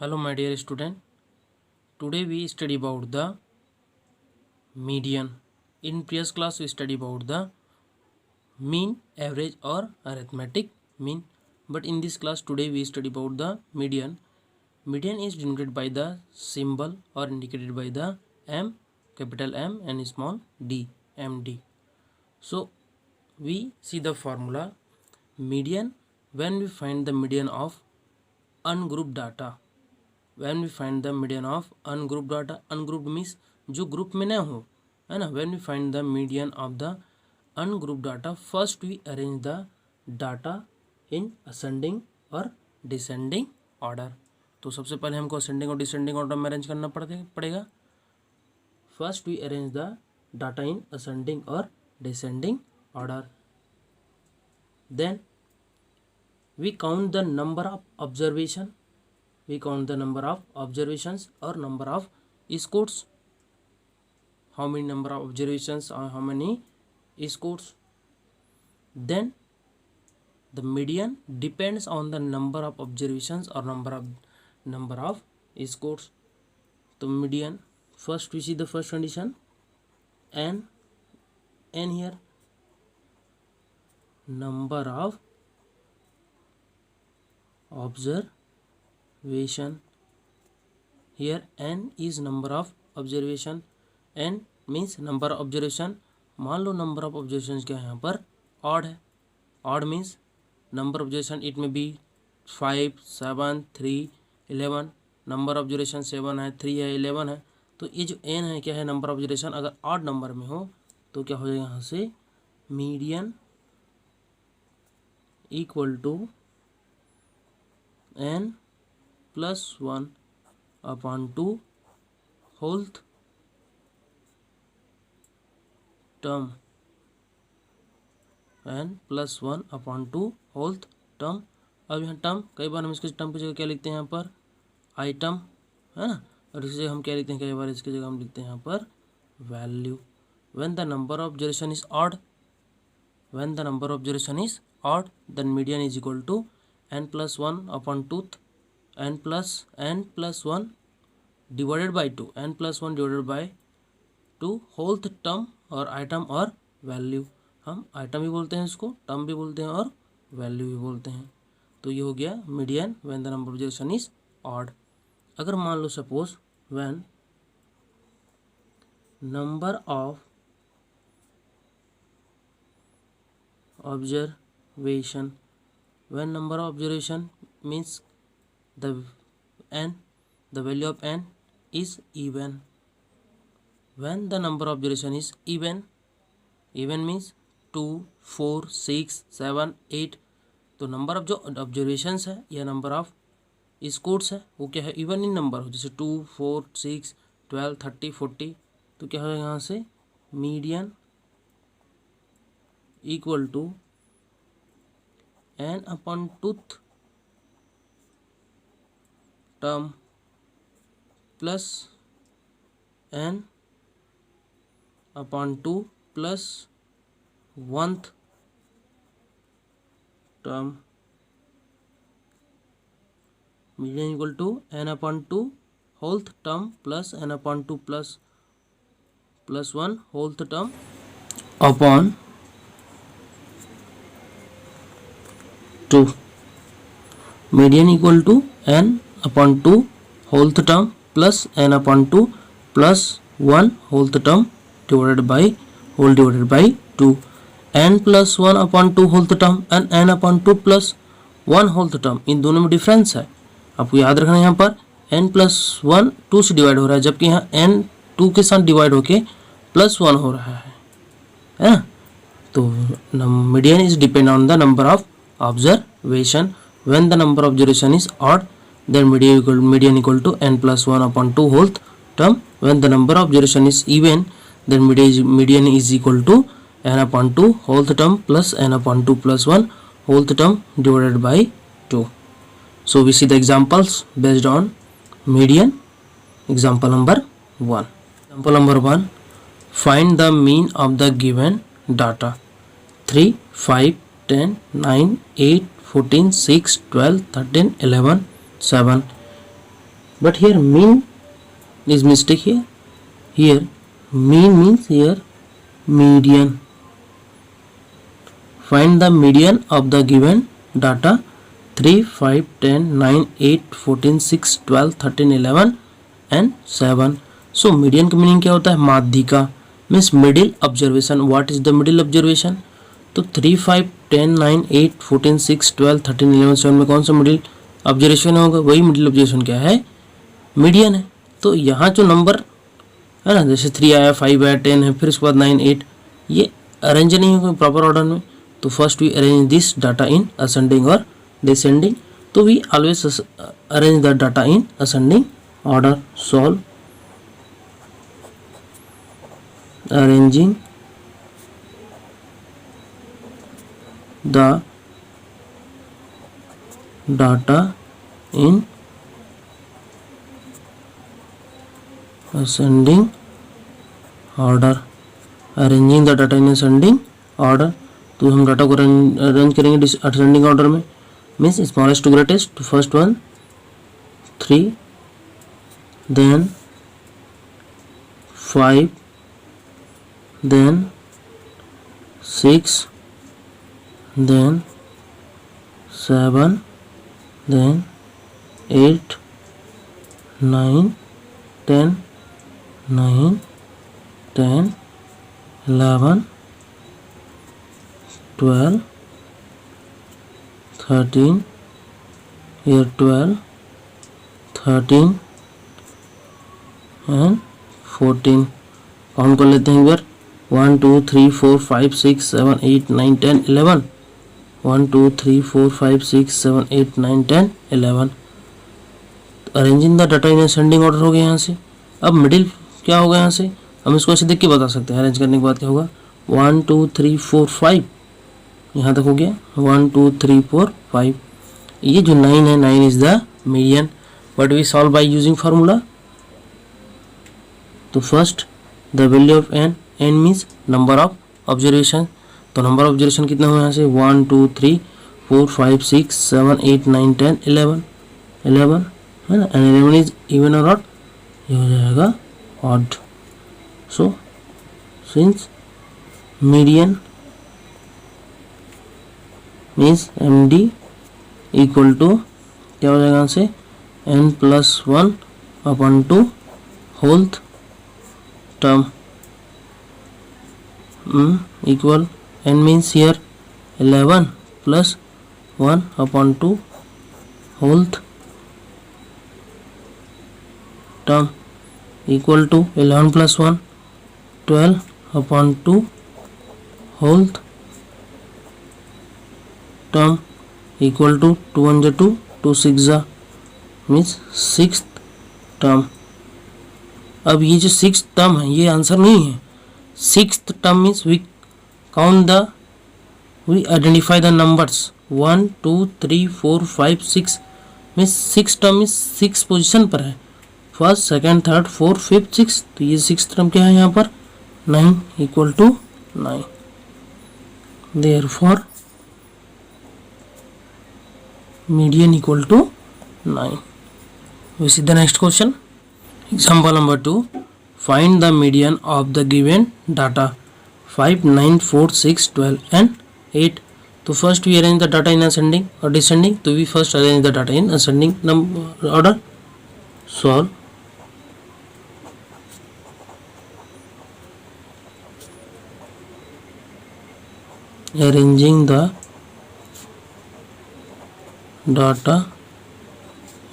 Hello my dear student. Today we study about the median. In previous class we study about the mean, average or arithmetic mean. But in this class today we study about the median. Median is denoted by the symbol or indicated by the M, capital M and small d, MD. So we see the formula median when we find the median of ungrouped data. When we find the median of ungrouped data, ungrouped means जो group में ना हो, है ना. When we find the median of the ungrouped data, first we arrange the data in ascending और descending order. तो सबसे पहले हमको ascending और descending order में अरेंज करना पड़ेगा. First we arrange the data in ascending or descending order. Then we count the number of observation. We count the number of observations or number of scores. How many number of observations or how many scores. Then the median depends on the number of observations or number of scores. So median, first we see the first condition n here, number of observation. Here n is number of observation. n means number of observation. मान लो number of observations क्या है यहाँ पर odd है. odd means number of observation it may be 5, 7, 3, 11. number of observation 7 है, 3 है, 11 है. तो ये जो n है क्या है number of observation अगर odd number में हो तो क्या हो जाएगा यहाँ से median equal to n plus 1 upon 2 whole term. n plus 1 upon 2 whole term. अब यहाँ टर्म कई बार हम इसके टर्म की जगह क्या लिखते हैं यहाँ पर आइटम, है ना. और इसी जगह हम क्या लिखते हैं कई बार इसकी जगह हम लिखते हैं यहाँ पर value. When the number of observation is odd, when the number of observation is odd then median is equal to n plus 1 upon 2 n plus 1 divided by 2, n plus 1 divided by 2 whole term और item और value. हम item भी बोलते हैं इसको, term भी बोलते हैं और वैल्यू भी बोलते हैं. तो ये हो गया median when the number of observation is odd. अगर मान लो suppose when number of observation, when number of observation means the value of n is even. when the number of observation is even means 2, 4, 6, 7, 8. तो number of जो observations है या number of scores है वो क्या है इवन इन नंबर हो, जैसे 2, 4, 6, 12, 30, 40. तो क्या है यहाँ से median equal to n upon 2th term plus n upon 2 plus 1th term. median equal to n upon 2 whole term plus n upon 2 plus 1 whole term upon 2. median equal to n upon 2 whole term plus n upon 2 plus 1 whole term divided by 2. n plus 1 upon 2 whole term and n upon 2 plus 1 whole term, इन दोनों में difference है. आपको याद रखना है यहाँ पर n plus 1 2 से डिवाइड हो रहा है जबकि यहाँ n 2 के साथ डिवाइड होके प्लस 1 हो रहा है ना. तो median is depend on the number of observation. when the number of observation is odd then median equal to n plus 1 upon 2 whole term. when the number of observation is even then median is equal to n upon 2 whole term plus n upon 2 plus 1 whole term divided by 2. so we see the examples based on median. example number 1. example number 1, find the mean of the given data 3, 5, 10, 9, 8, 14, 6, 12, 13, 11, 7. but here mean is mistake here. Here mean means here median. Find the median of the given data 3, 5, 10, 9, 8, 14, 6, 12, 13, 11 and 7. So median का meaning क्या होता है? माध्यिका, means middle observation. What is the middle observation? तो 3, 5, 10, 9, 8, 14, 6, 12, 13, 11, 7 में कौन सा middle observation होगा? वही मिडिल ऑब्जर्वेशन क्या है? मीडियन है. तो यहाँ जो नंबर है ना, जैसे 3 आया, 5 आया, 10 है, फिर उसके बाद 9, 8, ये अरेंज नहीं होगा प्रॉपर ऑर्डर में. तो first we arrange this data in ascending और डिसेंडिंग. तो we always arrange the data in ascending order. Solve. Arranging the data in ascending order. Arranging the data in ascending order. तो हम data को arrange करेंगे ascending order में, means smallest to greatest. तो first one 3, then 5, then 6, then 7, then 8, 9, 10, 9, 10, 11, 12, 13, here 12, 13 and 14. Count कर लेते हैं एक बार. 1, 2, 3, 4, 5, 6, 7, 8, 9, 10, 11. 1, 2, 3, 4, 5, 6, 7, 8, 9, 10, 11. Arranging the data in ascending order हो गया यहाँ से. अब मिडिल क्या होगा? यहाँ से हम इसको ऐसे देख के बता सकते हैं. अरेंज करने के बाद क्या होगा? 1, 2, 3, 4, 5 यहाँ तक हो गया. 1, 2, 3, 4, 5. ये जो 9 है, 9 is the median. But we solve by using formula. तो first the value of n, n means number of observation. तो नंबर ऑफ ऑब्जर्वेशन कितना हुआ यहाँ से? 1, 2, 3, 4, 5, 6, 7, 8, 9, 10, 11 है ना. एंड 11 इज इवन और ऑड? ये हो जाएगा odd. So since median means M D equal to क्या हो जाएगा यहाँ से? n + 1 upon 2 whole th term equal n means here 11 + 1 upon 2 whole th term equal to 11 + 1 12 upon 2 whole th term equal to 2 1 जा 2 2 6 जा मीन्स 6th टर्म. अब ये जो 6th टर्म है ये आंसर नहीं है. 6th term means we count the, we identify the numbers 1 2 3 4 5 6 means 6th term means 6 position पर है. First, second, third, fourth, fifth, six. तो ये 6th टर्म क्या है यहाँ पर? 9 equal to 9. Therefore median equal to 9. We see the next question. Example number 2. Find the median of the given data 5, 9, 4, 6, 12 and 8. तो first we arrange the data in ascending or descending. तो we first arrange the data in ascending order. Solve. Arranging the data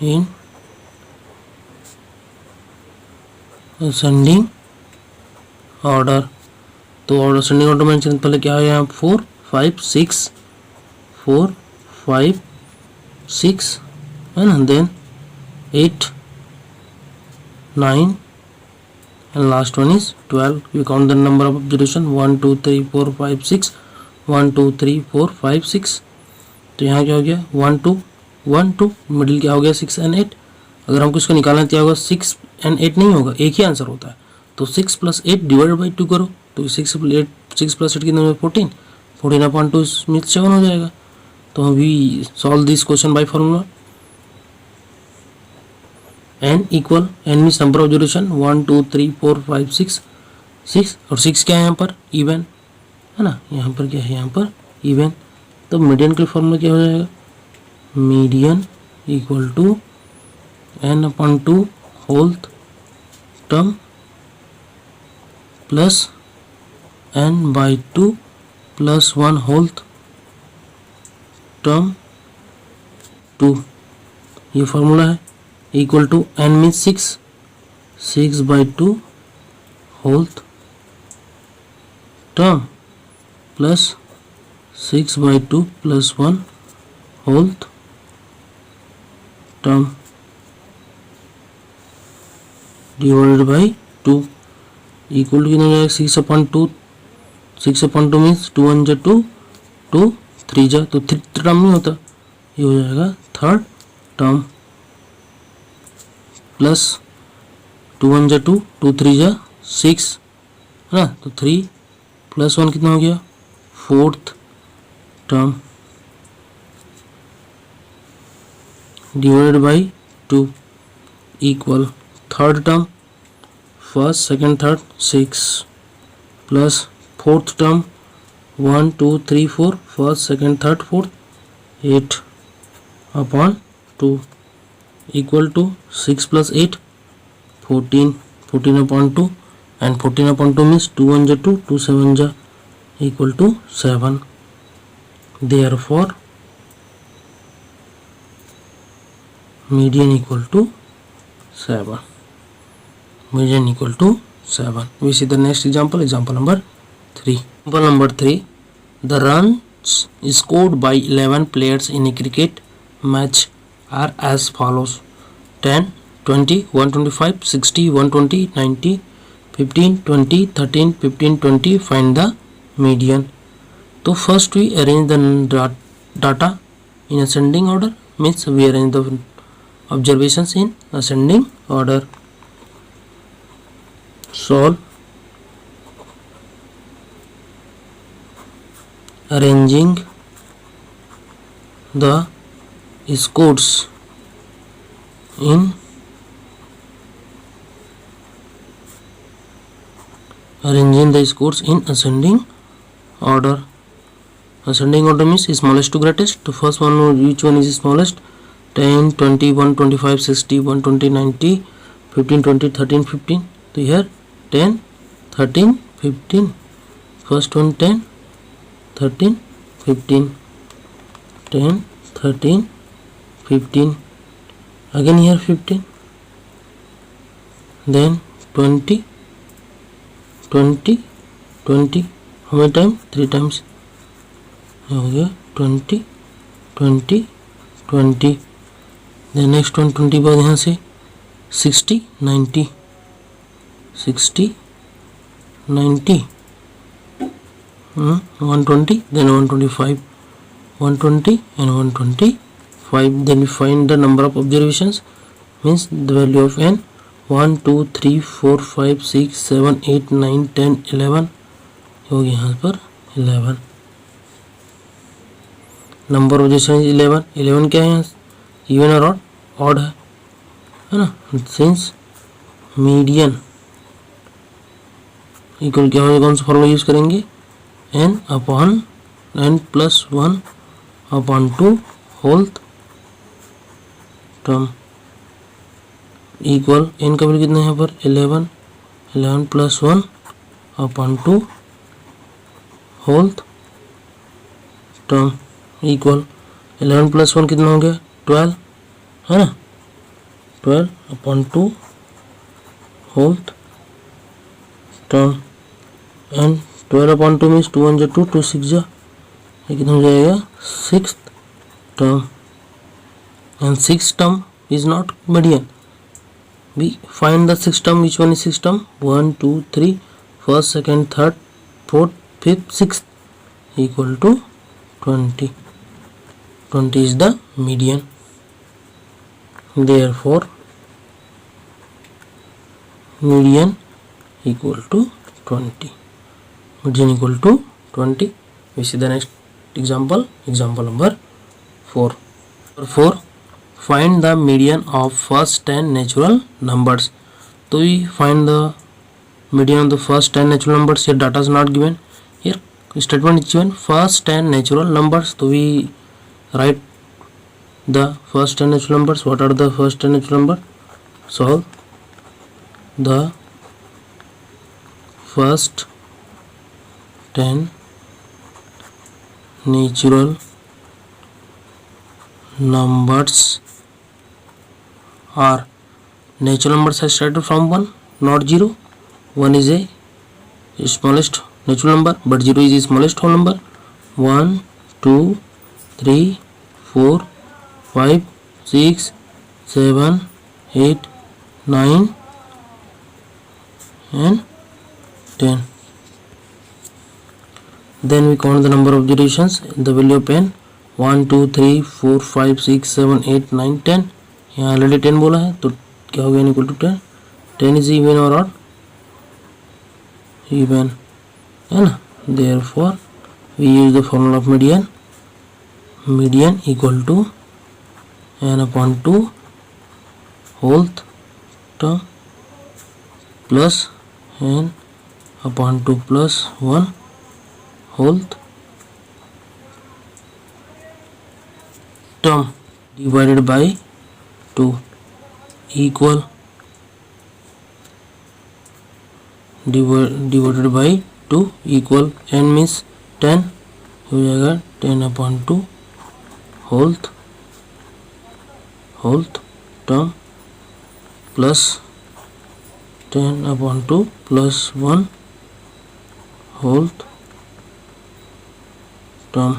in ascending order. तो order ascending order में पहले क्या है यहाँ? 4 5 6 4 5 6 है ना. Then 8 9 and last one is 12. You count the number of observation 1 2 3 4 5 6 1 2 3 4 5 6. तो यहाँ क्या हो गया? 1 2 1 2. मिडिल क्या हो गया? 6 and 8. अगर हमको इसको निकालना क्या होगा? 6 and 8 नहीं होगा, एक ही आंसर होता है. तो 6 + 8 डिवाइडेड बाई 2 करो. तो 6 + 8 कितना होगा? 14. 14 अपॉन 2 मीन्स 7 हो जाएगा. तो we solve this question by formula. n equal, n means number of observation 1 2 3 4 5 6, 6 और 6 क्या है यहाँ पर इवन है ना, यहाँ पर क्या है यहाँ पर इवन। तो मीडियन के फॉर्मूला क्या हो जाएगा, median equal to n upon 2 whole th term plus n by 2 plus 1 whole th term 2, ये फॉर्मूला है। Equal to n means 6, 6 by 2 whole th term plus 6 by 2 plus 1 whole th term divided by 2 equal to कितना हो जाएगा 6 upon 2, 6 upon 2 means 2 1 जा 2, 2 3 जा तो 3 term नहीं होता, ये हो जाएगा थर्ड टर्म प्लस 2 1 जा 2, 2 3 जा 6 है ना, तो 3 प्लस 1 कितना हो गया fourth term divided by 2 equal third term first second third 6 plus fourth term 1 2 3 4 first second third fourth 8 upon 2 equal to 6 प्लस 8 14, 14 अपॉन 2 एंड 14 अपॉन 2 मीन्स 2 1 जा 2, 2 7 जा equal to 7। Therefore median equal to 7, median equal to 7। We see the next example, example number 3. Example number 3, the runs scored by 11 players in a cricket match are as follows: 10, 20, 125, 60, 120, 90, 15, 20, 13, 15, 20. Find the median. So first we arrange the data in ascending order, means we arrange the observations in ascending order. Solve. Arranging the scores in ascending order. Ascending order means smallest to greatest. The first one, which one is smallest? 10, 20, 125, 60, 120, 90, 15, 20, 13, 15. So here 10, 13, 15. First one 10, 13, 15. 10, 13, 15. Again here 15. Then 20, 20, 20. How many times? 3 times. Okay, 20, 20, 20. The next one 20 बाद यहाँ से 60, 90, 60, 90, 120, then 125, 120 and 125. Then we find the number of observations, means the value of n. 1 2 3 4 5 6 7 8 9 10 11 हो गया यहाँ पर 11। Number of observation 11, 11 क्या है, even और ऑड है ना, सिंस मीडियन इक्वल क्या होगा, कौन सा फॉर्मूला यूज करेंगे, n upon n plus 1 upon 2 whole th term equal n का वैल्यू कितना है यहाँ पर 11, 11 plus 1 upon 2 whole th term equal 11 plus 1 कितना हो गया 12 है ना, 12 upon 2 whole th term and 12 upon 2 means 2 1 जा 2, 2 6 जा, ये कितना हो जाएगा 6th term, and 6th term is not median. We find the 6th term. Which one is 6th term? 1 2 3, first second third fourth fifth sixth equal to 20. 20 is the median. Therefore median equal to 20. Median equal to 20. We see the next example, example number 4. 4, find the median of first 10 natural numbers. So we find the median of the first 10 natural numbers. Here data is not given. Here statement is given first 10 natural numbers. So we write the first 10 natural numbers. What are the first 10 natural numbers? Solve the first 10 natural numbers are, natural numbers are started from 1, not 0. 1 is a smallest natural number, but 0 is the smallest whole number. 1, 2, 3, 4, 5, 6, 7, 8, 9 and 10. Then we count the number of observations. The value of n 1, 2, 3, 4, 5, 6, 7, 8, 9, 10. यहाँ already 10 बोला है तो क्या हो गया equal to 10. 10 is even और odd? Even है ना. Therefore we use the formula of median. Median equal to n upon 2 whole term plus n upon 2 plus 1 whole term divided by 2 equal divided by 2 equal n means 10 हो जाएगा 10 upon 2 whole term plus 10 upon 2 plus 1 whole term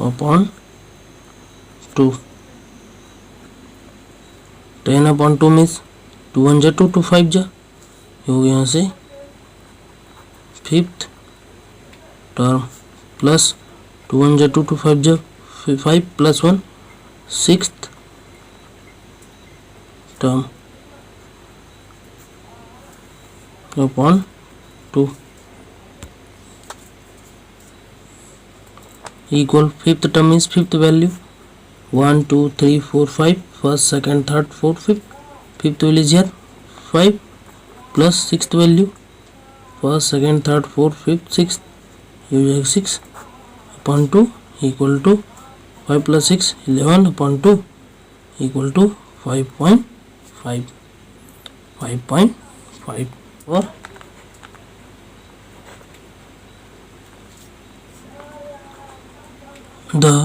upon 2. 10 upon 2 means 2 1 जा 2 2 5 जा, हो यहाँ से fifth term plus 2 1 जा 2 2 5 जा 5 plus 1 sixth term upon 2 equal fifth term means fifth value 1 2 3 4 5 first second third fourth fifth value is here 5 plus sixth value first second third fourth fifth sixth you 6 upon 2 equal to 5 plus 6 11 upon 2 equal to 5.5 or the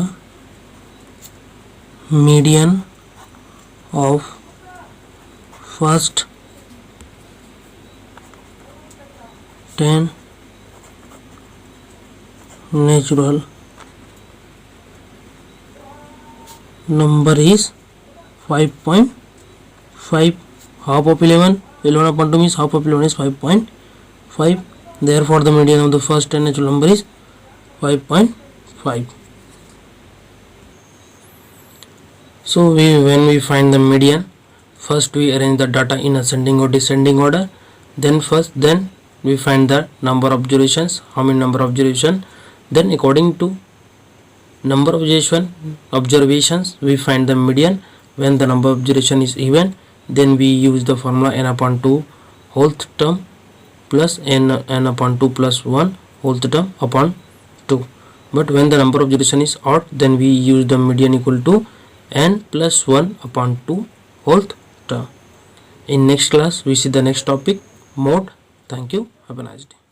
median of first 10 natural number is 5.5. half of 11 upon 2 means half of 11 is 5.5. therefore the median of the first 10 natural number is 5.5. so when we find the median, first we arrange the data in ascending or descending order. Then we find the number of observations, how many number of observation. Then according to number of observations we find the median. When the number of observation is even, then we use the formula n upon 2 whole term plus n upon 2 plus 1 whole term upon 2. But when the number of observation is odd, then we use the median equal to n plus 1 upon 2 whole term. In next class we see the next topic, mode. Thank you. Have a nice day.